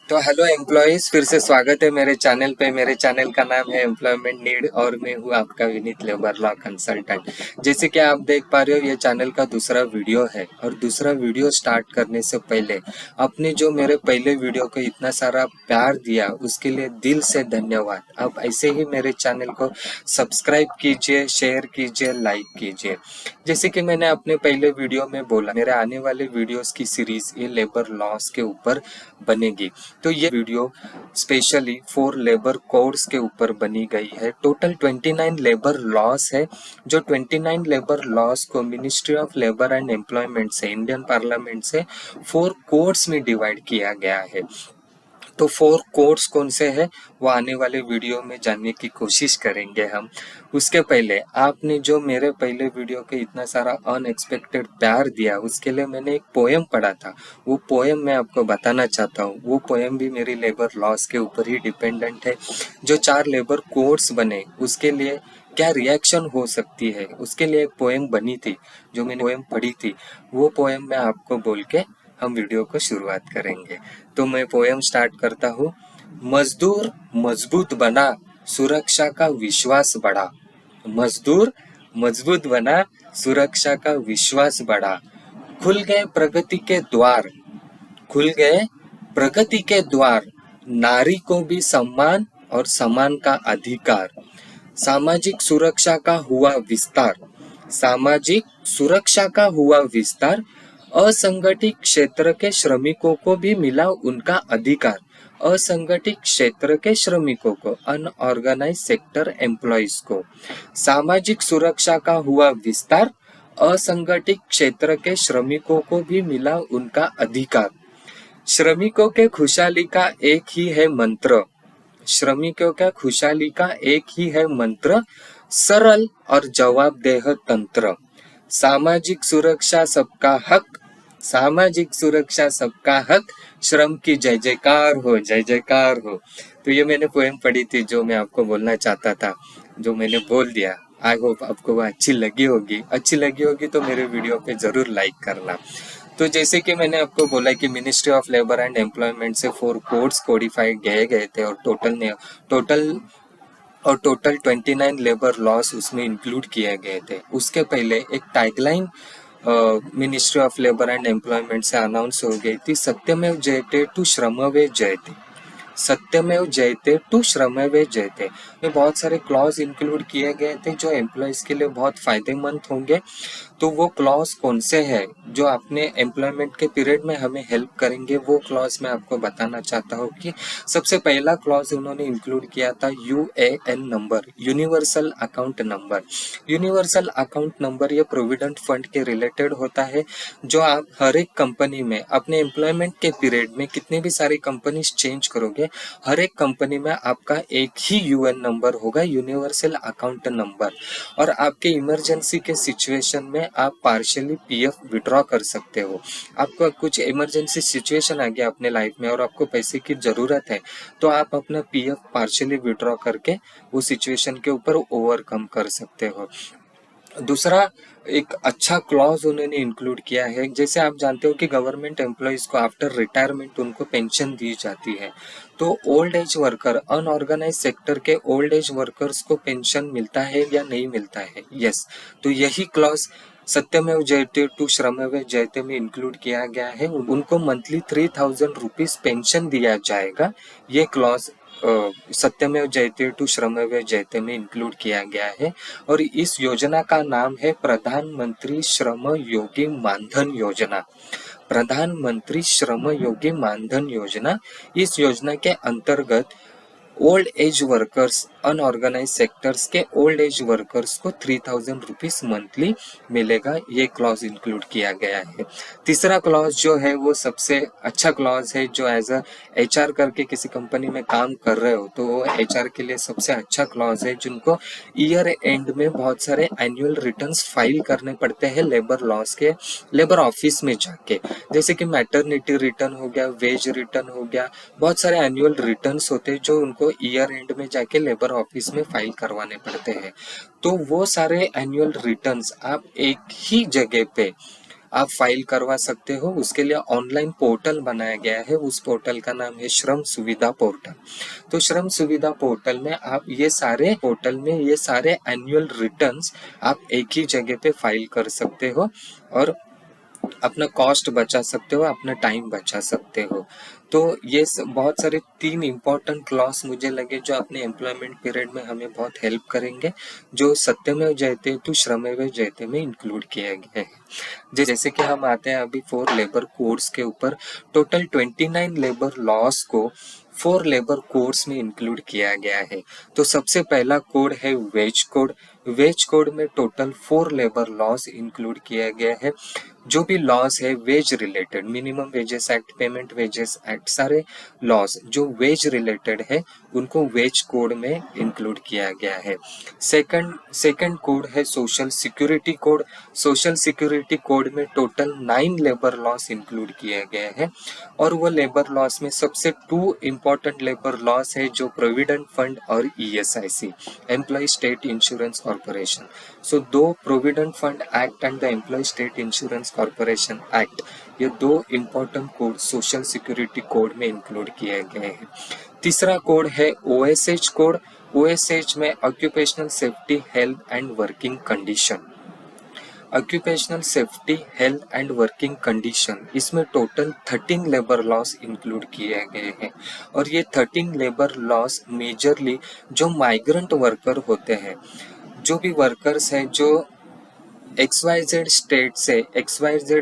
तो hello employees, फिर से स्वागत है मेरे चैनल पे। मेरे चैनल का नाम है एम्प्लॉयमेंट नीड और मैं हूँ आपका विनीत लेबर लॉ कंसल्टेंट। जैसे कि आप देख पा रहे हो, ये चैनल का दूसरा वीडियो है। और दूसरा वीडियो स्टार्ट करने से पहले आपने जो मेरे पहले वीडियो को इतना सारा प्यार दिया उसके लिए दिल से धन्यवाद। आप ऐसे ही मेरे चैनल को सब्सक्राइब कीजिए, शेयर कीजिए, लाइक कीजिए। जैसे कि मैंने अपने पहले वीडियो में बोला, मेरे आने वाले वीडियोस की सीरीज ये लेबर लॉस के ऊपर बनेगी। तो ये वीडियो स्पेशली 4 लेबर कोड्स के ऊपर बनी गई है। टोटल 29 लेबर लॉस है, जो 29 लेबर लॉस को ministry of labour and employment से, इंडियन पार्लियामेंट से 4 कोड्स में डिवाइड किया गया है। तो 4 कोड्स कौन से हैं वो आने वाले वीडियो में जानने की कोशिश करेंगे हम। उसके पहले आपने जो मेरे पहले वीडियो के इतना सारा अनएक्सपेक्टेड प्यार दिया उसके लिए मैंने एक पोएम पढ़ा था। वो पोएम मैं आपको बताना चाहता हूँ। वो पोएम भी मेरी लेबर लॉस के ऊपर ही डिपेंडेंट है। जो 4 लेबर कोड्स बने उसके लिए क्या रिएक्शन हो सकती है, उसके लिए एक पोएम बनी थी, जो मैंने पोएम पढ़ी थी। वो पोएम मैं आपको बोल के हम वीडियो को शुरुआत करेंगे। तो मैं पोएम स्टार्ट करता हूँ। मजदूर मजबूत बना, सुरक्षा का विश्वास बढ़ा। मजदूर मजबूत बना, सुरक्षा का विश्वास बढ़ा। खुल गए प्रगति के द्वार, खुल गए प्रगति के द्वार। नारी को भी सम्मान और समान का अधिकार। सामाजिक सुरक्षा का हुआ विस्तार, सामाजिक सुरक्षा का हुआ विस्तार। असंगठित क्षेत्र के श्रमिकों को भी मिला उनका अधिकार। असंगठित क्षेत्र के श्रमिकों को, अनऑर्गेनाइज सेक्टर एम्प्लॉइज को सामाजिक सुरक्षा का हुआ विस्तार। असंगठित क्षेत्र के श्रमिकों को भी मिला उनका अधिकार। श्रमिकों के खुशहाली का एक ही है मंत्र, श्रमिकों का खुशहाली का एक ही है मंत्र। सरल और जवाबदेह तंत्र। सामाजिक सुरक्षा सबका हक, सामाजिक सुरक्षा सबका हक। श्रम की जय जयकार हो, जय जयकार हो। तो ये मैंने पोएम पढ़ी थी जो मैं आपको बोलना चाहता था, जो मैंने बोल दिया। आई होप आपको वो अच्छी लगी होगी। अच्छी लगी होगी तो मेरे वीडियो पे जरूर लाइक करना। तो जैसे कि मैंने आपको बोला कि ministry of labour and employment से 4 कोड्स कोडिफाइड गए थे और टोटल टोटल 29 लेबर लॉस उसमें इंक्लूड किए गए थे। उसके पहले एक tagline ministry of labour and employment से अनाउंस हो गई थी, सत्यमेव जयते टू श्रमवे जयते। सत्यमेव जयते टू श्रमवे जयते में बहुत सारे क्लॉज इंक्लूड किए गए थे जो एम्प्लॉयज के लिए बहुत फायदेमंद होंगे। तो वो क्लॉज कौन से हैं जो अपने एम्प्लॉयमेंट के पीरियड में हमें हेल्प करेंगे, वो क्लॉज मैं आपको बताना चाहता हूँ। कि सबसे पहला क्लॉज उन्होंने इंक्लूड किया था UAN number, universal account number. Universal account number ये प्रोविडेंट फंड के रिलेटेड होता है, जो आप हर एक कंपनी में अपने एम्प्लॉयमेंट के पीरियड में कितनी भी सारी कंपनीज चेंज करोगे, हर एक कंपनी में आपका एक ही यूएन नंबर होगा, यूनिवर्सल अकाउंट नंबर। और आपके इमरजेंसी के सिचुएशन में आप पार्शियली पीएफ विड्रॉ कर सकते हो। आपको कुछ इमरजेंसी सिचुएशन आ गया अपने लाइफ में और आपको पैसे की जरूरत है, तो आप अपना पीएफ पार्शियली विड्रॉ करके वो सिचुएशन के ऊपर ओवरकम कर सकते हो। दूसरा एक अच्छा क्लॉज उन्होंने इंक्लूड किया है। जैसे आप जानते हो कि गवर्नमेंट एम्प्लॉयज को आफ्टर रिटायरमेंट उनको पेंशन दी जाती है। तो old age worker, unorganised sector के ओल्ड एज वर्कर्स को पेंशन मिलता है या नहीं मिलता है? यस। तो यही क्लॉज सत्यमेव जयते टू श्रममेव जयते में इंक्लूड किया गया है। उनको मंथली 3000 रुपीज पेंशन दिया जाएगा। ये क्लॉज सत्यमेव जयते टू श्रममेव जयते में इंक्लूड किया गया है। और इस योजना का नाम है प्रधानमंत्री श्रम योगी मानधन योजना। प्रधानमंत्री श्रम योगी मानधन योजना। इस योजना के अंतर्गत old age workers, unorganised sectors के ओल्ड एज वर्कर्स को 3000 रुपीज मंथली मिलेगा। ये क्लॉज इंक्लूड किया गया है। तीसरा क्लॉज जो है वो सबसे अच्छा क्लॉज है, जो एज अ एचआर करके किसी कंपनी में काम कर रहे हो तो वो एचआर के लिए सबसे अच्छा क्लॉज है, जिनको ईयर एंड में बहुत सारे एनुअल रिटर्न्स फाइल करने पड़ते हैं लेबर लॉस के, लेबर ऑफिस में जाके। जैसे कि मैटरनिटी रिटर्न हो गया, वेज रिटर्न हो गया, बहुत सारे एनुअल रिटर्न्स होते हैं जो उनको ईयर एंड में जाके लेबर ऑफिस में फाइल करवाने पड़ते हैं। तो वो सारे एनुअल रिटर्न्स आप एक ही जगह पे आप फाइल करवा सकते हो। उसके लिए ऑनलाइन पोर्टल बनाया गया है, उस पोर्टल का नाम है श्रम सुविधा पोर्टल। तो श्रम सुविधा पोर्टल में ये सारे एनुअल रिटर्न्स आप एक ही जगह पे फाइल कर सकते हो और अपना कॉस्ट बचा सकते हो, अपना टाइम बचा सकते हो। तो ये बहुत सारे 3 इम्पोर्टेंट क्लॉज मुझे लगे जो अपने एम्प्लॉयमेंट पीरियड में हमें बहुत हेल्प करेंगे, जो सत्यमेव जयते तो श्रमेव जयते में इंक्लूड किए गए हैं। जैसे कि हम आते हैं अभी 4 लेबर कोड्स के ऊपर। टोटल 29 लेबर लॉस को 4 लेबर कोड्स में इंक्लूड किया गया है। तो सबसे पहला कोड है वेज कोड। वेज कोड में टोटल 4 लेबर लॉस इंक्लूड किया गया है। जो भी लॉस है wage related, minimum wages act, payment wages act, सारे लॉस जो वेज रिलेटेड है उनको वेज कोड में इंक्लूड किया गया है। सेकंड कोड है social security code. Social security code में टोटल 9 लेबर लॉस इंक्लूड किए गए हैं और वो लेबर लॉस में सबसे 2 इम्पोर्टेंट लेबर लॉस है जो प्रोविडेंट फंड और ESIC, employ state insurance corporation. So 2 provident fund act and the employ state insurance corporation act, ये 2 important code social security code में इंक्लूड किए गए हैं। तीसरा कोड है ओएसएच कोड। ओएसएच में occupational safety health and working condition. Occupational safety health and working condition, इसमें total 13 labour laws include किए गए हैं और ये 13 लेबर लॉस मेजरली जो माइग्रेंट वर्कर होते हैं, जो भी वर्कर्स हैं जो XYZ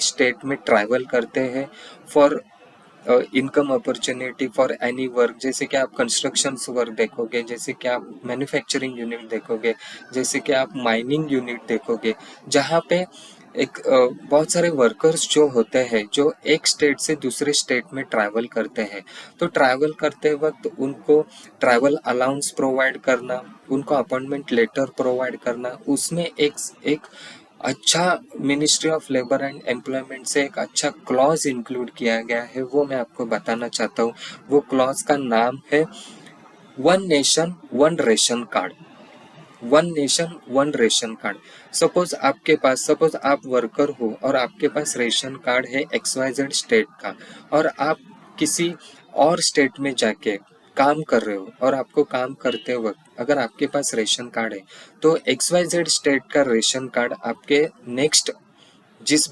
स्टेट में ट्रैवल करते हैं for income opportunity for any work. जैसे कि आप कंस्ट्रक्शन वर्क देखोगे, जैसे कि आप मैन्युफैक्चरिंग यूनिट देखोगे, जैसे कि आप माइनिंग यूनिट देखोगे, जहाँ पे बहुत सारे वर्कर्स जो होते हैं जो एक स्टेट से दूसरे स्टेट में ट्रैवल करते हैं। तो ट्रैवल करते वक्त उनको ट्रैवल अलाउंस प्रोवाइड करना, उनको अपॉइंटमेंट लेटर प्रोवाइड करना, उसमें एक अच्छा ministry of labour and employment से एक अच्छा क्लॉज इंक्लूड किया गया है, वो मैं आपको बताना चाहता हूँ। वो क्लॉज का नाम है one nation one ration card. One nation one ration card. Suppose आप वर्कर हो और आपके पास रेशन कार्ड है XYZ स्टेट का और आप किसी और स्टेट में जाके काम कर रहे हो और आपको काम करते वक्त अगर आपके पास रेशन कार्ड है तो XYZ स्टेट का रेशन कार्ड आपके नेक्स्ट जिस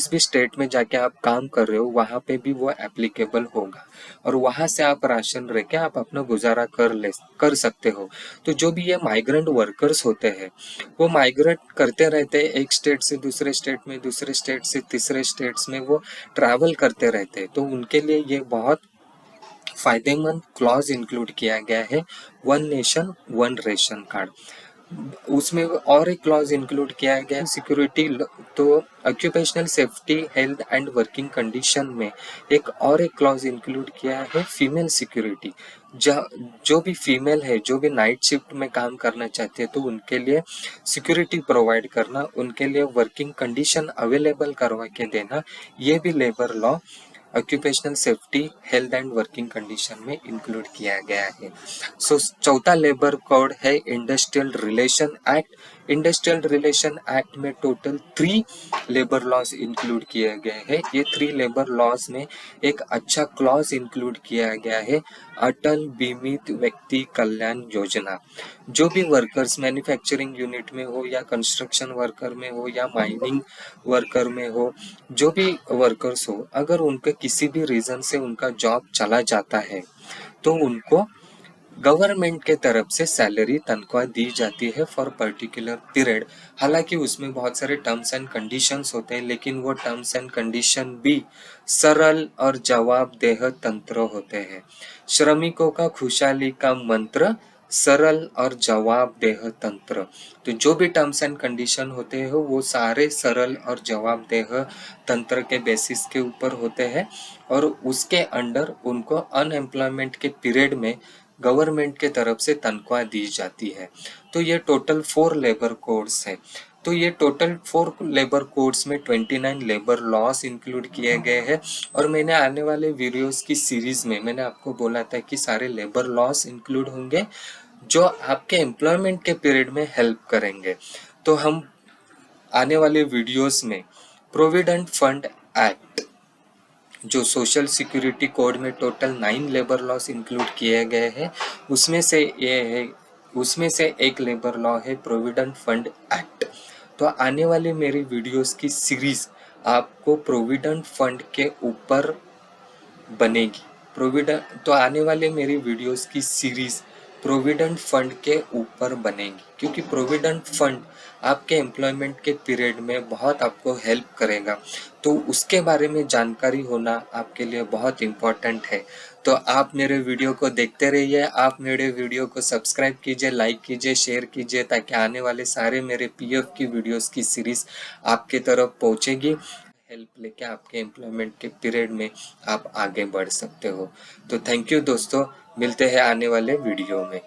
भी स्टेट में जाके आप काम कर रहे हो वहां पे भी वो एप्लीकेबल होगा और वहां से आप राशन लेके आप अपना गुजारा कर सकते हो। तो जो भी ये माइग्रेंट वर्कर्स होते हैं वो माइग्रेट करते रहते हैं एक स्टेट से दूसरे स्टेट में, दूसरे स्टेट से तीसरे स्टेट्स में वो ट्रैवल करते रहते हैं। तो उनके लिए ये बहुत फायदेमंद क्लॉज इंक्लूड किया गया है, one nation one ration card. उसमें और एक क्लॉज इंक्लूड किया गया है सिक्योरिटी। तो occupational safety health and working condition में एक क्लॉज इंक्लूड किया है फीमेल सिक्योरिटी। जो भी फीमेल है जो भी नाइट शिफ्ट में काम करना चाहते हैं तो उनके लिए सिक्योरिटी प्रोवाइड करना, उनके लिए वर्किंग कंडीशन अवेलेबल करवा के देना, ये भी labour law occupational safety health and working condition में इंक्लूड किया गया है। सो चौथा लेबर कोड है industrial relation act. Industrial relation act में टोटल 3 लेबर लॉज इंक्लूड किए गए हैं। ये 3 लेबर लॉज में एक अच्छा क्लॉज इंक्लूड किया गया है, अटल बीमित व्यक्ति कल्याण योजना। जो भी वर्कर्स मैन्युफैक्चरिंग यूनिट में हो या कंस्ट्रक्शन वर्कर में हो या माइनिंग वर्कर में हो, जो भी वर्कर्स हो, अगर उनके किसी भी रीजन से उनका जॉब चला जाता है तो उनको गवर्नमेंट के तरफ से सैलरी तनख्वाह दी जाती है फॉर पर्टिकुलर पीरियड। हालांकि उसमें बहुत सारे टर्म्स एंड कंडीशंस होते हैं, लेकिन वो टर्म्स एंड कंडीशन भी सरल और जवाबदेह तंत्र होते हैं। श्रमिकों का खुशहाली का मंत्र, सरल और जवाबदेह तंत्र। तो जो भी टर्म्स एंड कंडीशन होते हैं वो सारे सरल और जवाबदेह तंत्र के बेसिस के ऊपर होते हैं और उसके अंडर उनको अनएम्प्लॉयमेंट के पीरियड में गवर्नमेंट के तरफ से तनख्वाह दी जाती है। तो ये टोटल 4 लेबर कोड्स है। तो ये टोटल 4 लेबर कोड्स में 29 लेबर लॉस इंक्लूड किए गए हैं और मैंने आने वाले वीडियोस की सीरीज में मैंने आपको बोला था कि सारे लेबर लॉस इंक्लूड होंगे जो आपके एम्प्लॉयमेंट के पीरियड में हेल्प करेंगे। तो हम आने वाले वीडियोस में प्रोविडेंट फंड एक्ट, जो सोशल सिक्योरिटी कोड में टोटल 9 लेबर लॉस इंक्लूड किए गए हैं, उसमें से एक लेबर लॉ है प्रोविडेंट फंड एक्ट। तो आने वाली मेरी वीडियोस की सीरीज आपको प्रोविडेंट फंड के ऊपर बनेगी। प्रोविडेंट तो आने वाले मेरी वीडियोस की सीरीज प्रोविडेंट फंड के ऊपर बनेगी, क्योंकि प्रोविडेंट फंड आपके एम्प्लॉयमेंट के पीरियड में बहुत आपको हेल्प करेगा। तो उसके बारे में जानकारी होना आपके लिए बहुत इम्पोर्टेंट है। तो आप मेरे वीडियो को देखते रहिए, आप मेरे वीडियो को सब्सक्राइब कीजिए, लाइक कीजिए, शेयर कीजिए, ताकि आने वाले सारे मेरे पीएफ की वीडियोस की सीरीज आपके तरफ पहुंचेगी। हेल्प लेके आपके एम्प्लॉयमेंट के पीरियड में आप आगे बढ़ सकते हो। तो थैंक यू दोस्तों, मिलते हैं आने वाले वीडियो में।